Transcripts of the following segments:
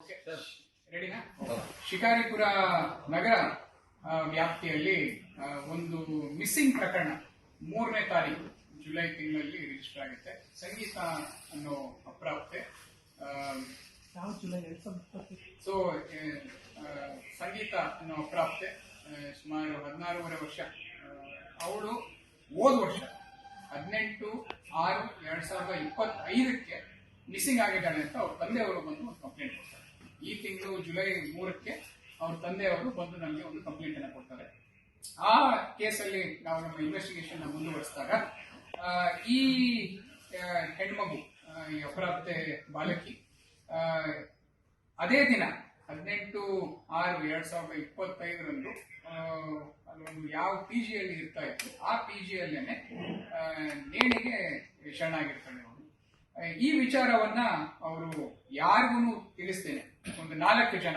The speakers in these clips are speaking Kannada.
ಓಕೆ ರೆಡಿನಾ? ಶಿಕಾರಿಪುರ ನಗರ ವ್ಯಾಪ್ತಿಯಲ್ಲಿ ಒಂದು ಮಿಸ್ಸಿಂಗ್ ಪ್ರಕರಣ 3ನೇ ತಾರೀಕು ಜುಲೈ ತಿಂಗಳಲ್ಲಿ ರಿಜಿಸ್ಟರ್ ಆಗುತ್ತೆ. ಸಂಗೀತ ಅನ್ನೋ ಅಪ್ರಾಪ್ತೆ ಸೊ ಸಂಗೀತ ಅನ್ನೋ ಅಪ್ರಾಪ್ತೆ ಸುಮಾರು 16.5 ವರ್ಷ. ಅವಳು ಹೋದ ವರ್ಷ 18/6/2025 ಮಿಸ್ಸಿಂಗ್ ಆಗಿದ್ದಾಳೆ ಅಂತ ಅವ್ರ ತಂದೆಯವರು ಬಂದು ಒಂದು ಕಂಪ್ಲೇಂಟ್ ಕೊಡ್ತಾರೆ. ಈ ತಿಂಗಳು ಜುಲೈ 3ಕ್ಕೆ ಅವ್ರ ತಂದೆಯವರು ಬಂದು ನಮಗೆ ಒಂದು ಕಂಪ್ಲೇಂಟ್ ಅನ್ನು ಕೊಡ್ತಾರೆ. ಆ ಕೇಸಲ್ಲಿ ನಾವು ನಮ್ಮ ಇನ್ವೆಸ್ಟಿಗೇಷನ್ ಮುಂದುವರಿಸಿದಾಗ ಈ ಹೆಣ್ಮಗು ಅಪ್ರಾಪ್ತೆ ಬಾಲಕಿ ಅದೇ ದಿನ 18/6/2025 ಅಲ್ಲೊಂದು ಯಾವ PGಯಲ್ಲಿ ಇರ್ತಾ ಇತ್ತು ಆ PGಯಲ್ಲೇನೆ ನೇಣಿಗೆ ಶರಣಾಗಿರ್ತಾಳೆ ಅವರು. ಈ ವಿಚಾರವನ್ನ ಅವರು ಯಾರಿಗೂ ತಿಳಿಸ್ತೇನೆ ಒಂದು 4 ಜನ,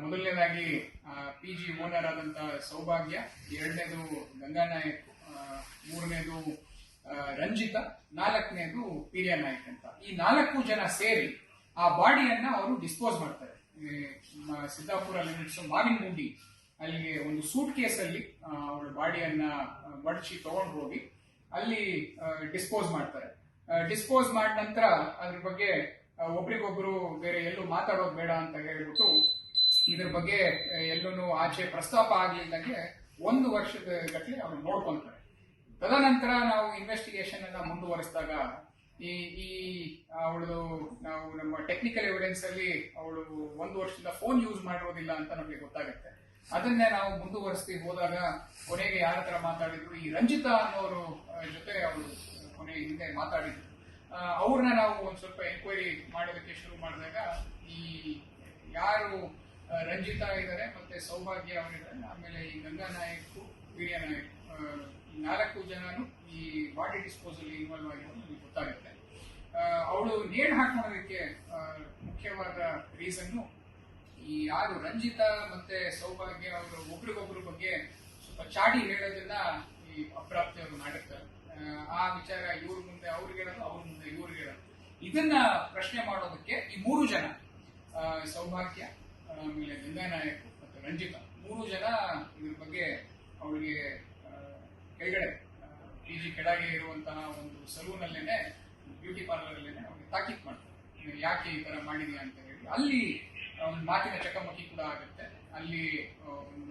ಮೊದಲನೇದಾಗಿ PG ಓನರ್ ಆದಂತ ಸೌಭಾಗ್ಯ, ಎರಡನೇದು ಗಂಗಾನಾಯಕ್, ಮೂರನೇದು ರಂಜಿತಾ, 4ನೇದು ಪೀರಿಯಾ ನಾಯಕ್ ಅಂತ. ಈ 4 ಜನ ಸೇರಿ ಆ ಬಾಡಿಯನ್ನ ಅವರು ಡಿಸ್ಪೋಸ್ ಮಾಡ್ತಾರೆ. ಸಿದ್ದಾಪುರ ಲಿಮಿಟ್ಸ್ ಮಾವಿನಗುಂಡಿ ಅಲ್ಲಿಗೆ ಒಂದು ಸೂಟ್ ಕೇಸಲ್ಲಿ ಅವರ ಬಾಡಿಯನ್ನ ಮಡಚಿ ತಗೊಂಡು ಹೋಗಿ ಅಲ್ಲಿ ಡಿಸ್ಪೋಸ್ ಮಾಡ್ತಾರೆ. ಡಿಸ್ಪೋಸ್ ಮಾಡಿದ ನಂತರ ಅದ್ರ ಬಗ್ಗೆ ಒಬ್ರಿಗೊಬ್ರು ಬೇರೆ ಎಲ್ಲೂ ಮಾತಾಡೋದು ಬೇಡ ಅಂತ ಹೇಳ್ಬಿಟ್ಟು ಇದ್ರ ಬಗ್ಗೆ ಎಲ್ಲೂ ಆಚೆ ಪ್ರಸ್ತಾಪ ಆಗ್ಲಿಲ್ಲಂಗೆ 1 ವರ್ಷದ ಗಟ್ಟಲೆ ಅವ್ರು ನೋಡ್ಕೊಂತಾರೆ. ತದನಂತರ ನಾವು ಇನ್ವೆಸ್ಟಿಗೇಷನ್ ಅನ್ನ ಮುಂದುವರಿಸಿದಾಗ ಈ ಅವಳು ನಾವು ನಮ್ಮ ಟೆಕ್ನಿಕಲ್ ಎವಿಡೆನ್ಸ್ ಅಲ್ಲಿ ಅವಳು 1 ವರ್ಷದಿಂದ ಫೋನ್ ಯೂಸ್ ಮಾಡಿರೋದಿಲ್ಲ ಅಂತ ನಮಗೆ ಗೊತ್ತಾಗುತ್ತೆ. ಅದನ್ನೇ ನಾವು ಮುಂದುವರಿಸ್ತಿ ಹೋದಾಗ ಕೊನೆಗೆ ಯಾರ ಹತ್ರ ಮಾತಾಡಿದ್ರು, ಈ ರಂಜಿತಾ ಅನ್ನೋರು ಜೊತೆ ಅವರು ಕೊನೆಗೆ ಹಿಂದೆ ಮಾತಾಡಿದ್ರು. ಅವ್ರನ್ನ ನಾವು ಒಂದ್ ಸ್ವಲ್ಪ ಎನ್ಕ್ವೈರಿ ಮಾಡೋದಕ್ಕೆ ಶುರು ಮಾಡಿದಾಗ ಈ ಯಾರು ರಂಜಿತಾ ಇದ್ದಾರೆ ಮತ್ತೆ ಸೌಭಾಗ್ಯ ಅವರಿದ್ದಾರೆ, ಆಮೇಲೆ ಈ ಗಂಗಾನಾಯಕ್, ವೀರ್ಯ ನಾಯಕ್, 4 ಜನನು ಈ ಬಾಡಿ ಡಿಸ್ಪೋಸಲ್ ಇನ್ವಾಲ್ವ್ ಆಗಿರೋದು ನಮಗೆ ಗೊತ್ತಾಗುತ್ತೆ. ಅವಳು ನೇಣು ಹಾಕೋದಕ್ಕೆ ಮುಖ್ಯವಾದ ರೀಸನ್ನು ಈ ಯಾರು ರಂಜಿತಾ ಮತ್ತೆ ಸೌಭಾಗ್ಯ ಅವರು ಒಬ್ರಿಗೊಬ್ರ ಬಗ್ಗೆ ಸ್ವಲ್ಪ ಚಾಡಿ ಹೇಳೋದನ್ನ ಈ ಅಪ್ರಾಪ್ತಿಯವರು ಮಾಡಿರ್ತಾರೆ. ಆ ವಿಚಾರ ಇವ್ರ ಮುಂದೆ ಅವ್ರಿಗೆ ಹೇಳೋದು, ಅವ್ರ ಮುಂದೆ ಇವ್ರಿಗೆ ಹೇಳೋದು. ಇದನ್ನ ಪ್ರಶ್ನೆ ಮಾಡೋದಕ್ಕೆ ಈ 3 ಜನ, ಸೌಭಾಗ್ಯ, ಆಮೇಲೆ ಗಂಗಾನಾಯಕ್ ಮತ್ತೆ ರಂಜಿತಾ, 3 ಜನ ಇದ್ರ ಬಗ್ಗೆ ಅವಳಿಗೆ ಕೆಳಗಡೆ PG ಕೆಳಗೆ ಇರುವಂತಹ ಒಂದು ಸಲೂನ್ ಅಲ್ಲೇನೆ, ಬ್ಯೂಟಿ ಪಾರ್ಲರ್ ಅಲ್ಲೇನೆ ಅವ್ರಿಗೆ ತಾಕೀತ್ ಮಾಡ್ತಾರೆ, ಯಾಕೆ ಈ ತರ ಮಾಡಿದ್ಯಾ ಅಂತ ಹೇಳಿ. ಅಲ್ಲಿ ಒಂದು ಮಾತಿನ ಚಕಮಕಿ ಕೂಡ ಆಗುತ್ತೆ, ಅಲ್ಲಿ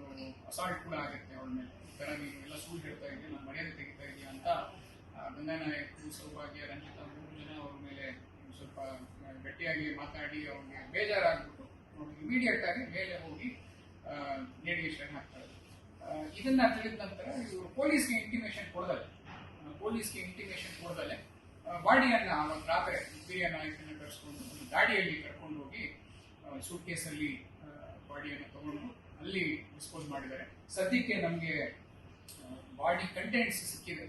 ಒಂದು ಅಸಾಲ್ಟ್ ಕೂಡ ಆಗುತ್ತೆ ಅವಳ ಮೇಲೆ. ಈ ತರ ನೀವು ಎಲ್ಲ ಸುಳ್ಳು ಹೇಳ್ತಾ ಇದೆಯಾ, ನಾನು ಮರ್ಯಾದೆ ತೆಗಿತಾ ಇದೆಯಾ ಅಂತ ಗಂಗಾನಾಯಕ್, ಸೌಭಾಗ್ಯ, ರಂಜಿತಾ 3 ಜನ ಅವ್ರ ಮೇಲೆ ಸ್ವಲ್ಪ ಗಟ್ಟಿಯಾಗಿ ಮಾತಾಡಿ ಅವ್ರಿಗೆ ಬೇಜಾರಾಗ್ಬಿಟ್ಟು ಇಮಿಡಿಯೇಟ್ ಆಗಿ ಮೇಲೆ ಹೋಗಿ ನೇಣಿಗೆ ಶರಣ ಹಾಕ್ತಾರೆ. ಇದನ್ನ ತಿಳಿದ ನಂತರ ಇವರು ಪೊಲೀಸ್ಗೆ ಇಂಟಿಮೇಷನ್ ಕೊಡದಲೆ ಬಾಡಿಯನ್ನ ಅವತ್ತು ರಾತ್ರಿ ಪೀರಿಯಾ ನಾಯಕನ ಕರೆಸ್ಕೊಂಡು ಒಂದು ಗಾಡಿಯಲ್ಲಿ ಕರ್ಕೊಂಡು ಹೋಗಿ ಸೂಟ್ ಕೇಸಲ್ಲಿ ಬಾಡಿಯನ್ನು ತಗೊಂಡು ಅಲ್ಲಿ ಡಿಸ್ಪೋಸ್ ಮಾಡಿದ್ದಾರೆ. ಸದ್ಯಕ್ಕೆ ನಮಗೆ ಬಾಡಿ ಕಂಟೆಂಟ್ಸ್ ಸಿಕ್ಕಿದೆ,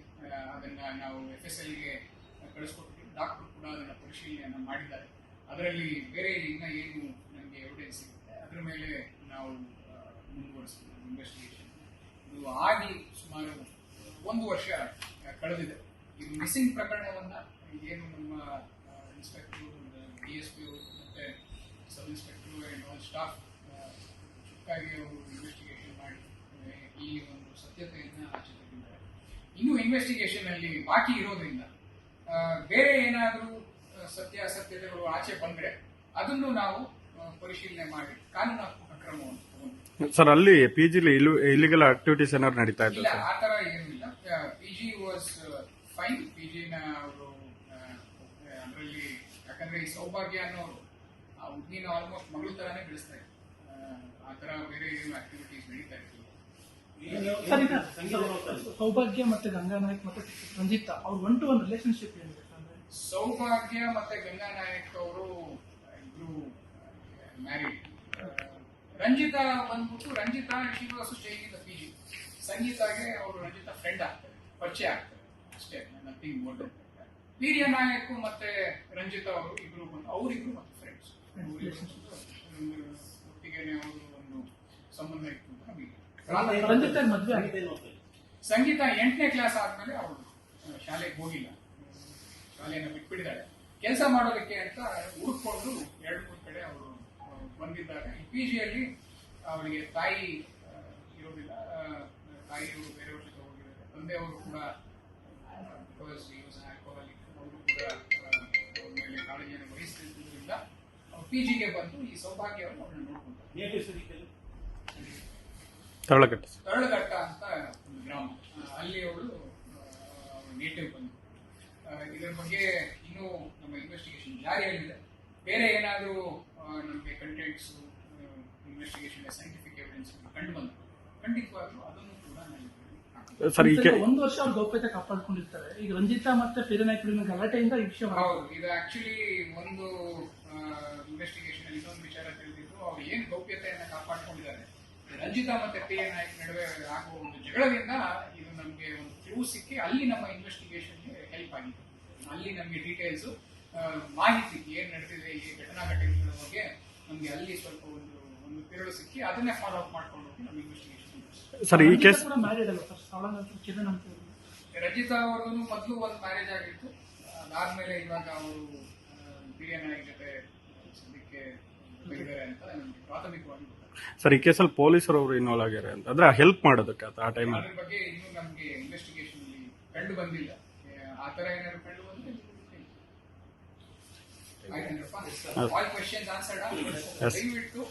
ಅದನ್ನ ನಾವು FSLಗೆ ಕಳಿಸ್ಕೊಟ್ಟಿದ್ದೀವಿ. ಡಾಕ್ಟರ್ ಕೂಡ ಅದನ್ನ ಪರಿಶೀಲನೆಯನ್ನ ಮಾಡಿದ್ದಾರೆ. ಅದರಲ್ಲಿ ಬೇರೆ ಇನ್ನ ಏನು ನಮಗೆ ಎವಿಡೆನ್ಸ್ ಸಿಗುತ್ತೆ ಅದ್ರ ಮೇಲೆ ನಾವು ಮುಂದುವರಿಸ್ತೀವಿ ಇನ್ವೆಸ್ಟಿಗೇಷನ್. ಇದು ಆಗಿ ಸುಮಾರು 1 ವರ್ಷ ಕಳೆದಿದೆ. ಇದು ಮಿಸ್ಸಿಂಗ್ ಪ್ರಕರಣವನ್ನ ಏನು ನಮ್ಮ ಇನ್ಸ್ಪೆಕ್ಟರ್, DSP ಮತ್ತೆ sub inspector and all staff ಚುಕ್ಕಾಗಿ ಅವರು ಇನ್ವೆಸ್ಟಿಗೇಷನ್ ಮಾಡಿ ಈ ಒಂದು ಸತ್ಯತೆಯನ್ನ ಆಚೆ ತೆಗೆದಿದ್ದಾರೆ. ಇನ್ನು ಇನ್ವೆಸ್ಟಿಗೇಷನ್ ಅಲ್ಲಿ ಬಾಕಿ ಇರೋದ್ರಿಂದ ಬೇರೆ ಏನಾದರೂ ಸತ್ಯಾಸತ್ಯತೆಗಳು ಆಚೆ ಬಂದ್ರೆ ಅದನ್ನು ನಾವು ಪರಿಶೀಲನೆ ಮಾಡಿ ಕಾನೂನಾತ್ಮಕ ಕ್ರಮವನ್ನು ತಗೊಂಡು. ಸರ್, ಅಲ್ಲಿ PGಲಿ ಇಲ್ಲಿಗಲ್ ಆಕ್ಟಿವಿಟೀಸ್ ಏನಾದ್ರು ನಡೀತಾ ಇಲ್ಲ, ಆ ತರ ಏನಿಲ್ಲ. PG was fine. PGನ ಅವರು ಅದರಲ್ಲಿ, ಯಾಕಂದ್ರೆ ಈ ಸೌಭಾಗ್ಯ ಅನ್ನೋರು ಆ ಹುಡುಗಿನ ಆಲ್ಮೋಸ್ಟ್ ಮಗಳ ತರಾನೇ ಬೆಳೆಸ್ತಾ ಇದ್ರು. ಆ ತರ ಬೇರೆ ಏನು ಆಕ್ಟಿವಿಟೀಸ್ ನಡೀತಾ ಇತ್ತು. ಸೌಭಾಗ್ಯ ಮತ್ತೆ ಗಂಗಾನಾಯಕ್ ಮತ್ತೆ ರಂಜಿತಾ ಅವ್ರ 1-to-1 ರಿಲೇಶನ್ಶಿಪ್ ಏನಿದೆ? ಸೌಭಾಗ್ಯ ಮತ್ತೆ ಗಂಗಾನಾಯಕ್ ಅವರು ಇಬ್ರು ಮ್ಯಾರಿಡ್. ರಂಜಿತಾ ಬಂದ್ಬಿಟ್ಟು she was staying in the PG. ಸಂಗೀತಾಗೆ ಅವರು ರಂಜಿತಾ ಫ್ರೆಂಡ್ ಆಗ್ತಾರೆ, ಪರಿಚಯ ಆಗ್ತಾರೆ ಅಷ್ಟೇ, nothing more than that. Priya Nayak ಮತ್ತೆ ರಂಜಿತಾ ಅವರು ಇಬ್ರು ಬಂದು ಅವರಿಬ್ರು ಮತ್ತೆ ಫ್ರೆಂಡ್ಸ್, ಒಟ್ಟಿಗೆನೆ ಅವರು ಒಂದು ಸಂಬಂಧ ಇತ್ತು ಅಂತ ನಮಗೆ. ಸಂಗೀತ 8ನೇ ಕ್ಲಾಸ್ ಆದ್ಮೇಲೆ ಅವರು ಶಾಲೆಗೆ ಹೋಗಿಲ್ಲ, ಶಾಲೆಯನ್ನು ಬಿಟ್ಬಿಟ್ಟಿದ್ದಾಳೆ. ಕೆಲಸ ಮಾಡೋದಕ್ಕೆ ಅಂತ ಹುಡುಕೊಂಡು 2-3 ಕಡೆ ಅವರು ಬಂದಿದ್ದಾರೆ. ಈ ಪಿಜಿಯಲ್ಲಿ ಅವರಿಗೆ ತಾಯಿ ಇರೋದಿಲ್ಲ, ತಾಯಿಯವರು ಬೇರೆಯವ್ರ ಜೊತೆ ಹೋಗಿದ್ದಾರೆ. ತಂದೆಯವರು ಕೂಡ ಆಲ್ಕೋಹಾಲಿಕ್, ಅವರು ಕೂಡ ಅವ್ರ ಮೇಲೆ ಕಾಳಜಿಯನ್ನು ವಹಿಸ್ತಿದ್ದರಿಂದ ಪಿಜಿಗೆ ಬಂದು ಈ ಸೌಭಾಗ್ಯವನ್ನು ಅವ್ರನ್ನ ನೋಡ್ಕೊಂತಾರೆ. ತರಳಘಟ್ಟ ಅಂತ ಒಂದು ಗ್ರಾಮ, ಅಲ್ಲಿ ಅವಳು ನೇಟಿವ್ ಬಂದು. ಇದರ ಬಗ್ಗೆ ಇನ್ನೂ ನಮ್ಮ ಇನ್ವೆಸ್ಟಿಗೇಷನ್ ಜಾರಿಯಲ್ಲಿದೆ. ಬೇರೆ ಏನಾದರೂ ನಮಗೆ ಕಂಟೆಂಟ್ಸ್ ಇನ್ವೆಸ್ಟಿಗೇಷನ್ ಸೈಂಟಿಫಿಕ್ ಎವಿಡೆನ್ಸ್ ಕಂಡು ಬಂದು ಖಂಡಿತವಾಗ್ಲೂ ಅದನ್ನು ಕೂಡ ಸರ್, ಈಗ 1 ವರ್ಷ ಅವ್ರು ಗೌಪ್ಯತೆ ಕಾಪಾಡ್ಕೊಂಡಿರ್ತಾರೆ. ಈಗ ರಂಜಿತಾ ಮತ್ತೆ ಪೀರನಾಯ್ಕರಿನ ಗಲಾಟೆಯಿಂದ ಈ ವಿಷಯ ಹೌದು. ಇದು ಆಕ್ಚುಲಿ ಒಂದು ಇನ್ವೆಸ್ಟಿಗೇಷನ್ ಇನ್ನೊಂದು ವಿಚಾರ ತಿಳಿದಿದ್ದು, ಅವ್ರು ಏನು ಗೌಪ್ಯತೆಯನ್ನು ಕಾಪಾಡ್ಕೊಂಡಿದ್ದಾರೆ. ರಂಜಿತಾ ಮತ್ತೆ ಪಿ ಎ ನಾಯ್ಕ್ ನಡುವೆ ಆಗುವ ಒಂದು ಜಗಳದಿಂದ ಇದು ನಮಗೆ ಒಂದು ಕ್ಲೂ ಸಿಕ್ಕಿ ಅಲ್ಲಿ ನಮ್ಮ ಇನ್ವೆಸ್ಟಿಗೇಷನ್ಗೆ ಹೆಲ್ಪ್ ಆಗಿದೆ. ಅಲ್ಲಿ ನಮಗೆ ಡೀಟೇಲ್ಸ್ ಮಾಹಿತಿ ಏನ್ ನಡೆದಿದೆ, ಈ ಘಟನಾಘಟನೆಗಳ ಬಗ್ಗೆ ನಮಗೆ ಅಲ್ಲಿ ಸ್ವಲ್ಪ ಒಂದು ತಿರುಳು ಸಿಕ್ಕಿ ಅದನ್ನೇ ಫಾಲೋ ಅಪ್ ಮಾಡ್ಕೊಂಡು ಹೋಗಿ ನಮ್ಮ ಇನ್ವೆಸ್ಟಿಗೇಷನ್. ಸರ್, ಈ ಕೇಸ್ ಮ್ಯಾರಿಡ್ ಅಲ್ಲ ಸರ್, ಸಾಲ ಕಿರಣ್ ಅಂತ ರಂಜಿತಾ ಅವರನ್ನು ಮೊದಲು ಒಂದು ಮ್ಯಾರೇಜ್ ಆಗಿತ್ತು. ಅದಾದ್ಮೇಲೆ ಇವಾಗ ಅವರು ಪಿ ಎ ನಾಯ್ಕ್ ಜೊತೆ ಸದ್ಯಕ್ಕೆ ಇದ್ದಾರೆ ಅಂತ ನಮಗೆ ಪ್ರಾಥಮಿಕವಾಗಿ ಗೊತ್ತಾಗ್ತದೆ. ಸರ್, ಈ ಕೇಸಲ್ಲಿ ಪೊಲೀಸರು ಅವರು ಇನ್ವಾಲ್ವ್ ಆಗ್ಯಾರ ಅಂತ ಅಂದ್ರೆ ಹೆಲ್ಪ್ ಮಾಡೋದಕ್ಕೆ ಆ ಟೈಮ್ ಅದ್ರ ಬಗ್ಗೆ ಇನ್ನೂ ನಮಗೆ ಇನ್ವೆಸ್ಟಿಗೇಷನ್ ಅಲ್ಲಿ ಕಂಡು ಬಂದಿಲ್ಲ. ಆ ತರ ಏನಾದ್ರು ಕಂಡು ಬಂದ್ರೆ ಆಲ್ ಕ್ವೆಶ್ಚನ್ಸ್ ಆನ್ಸರ್ಡ್. ದಯವಿಟ್ಟು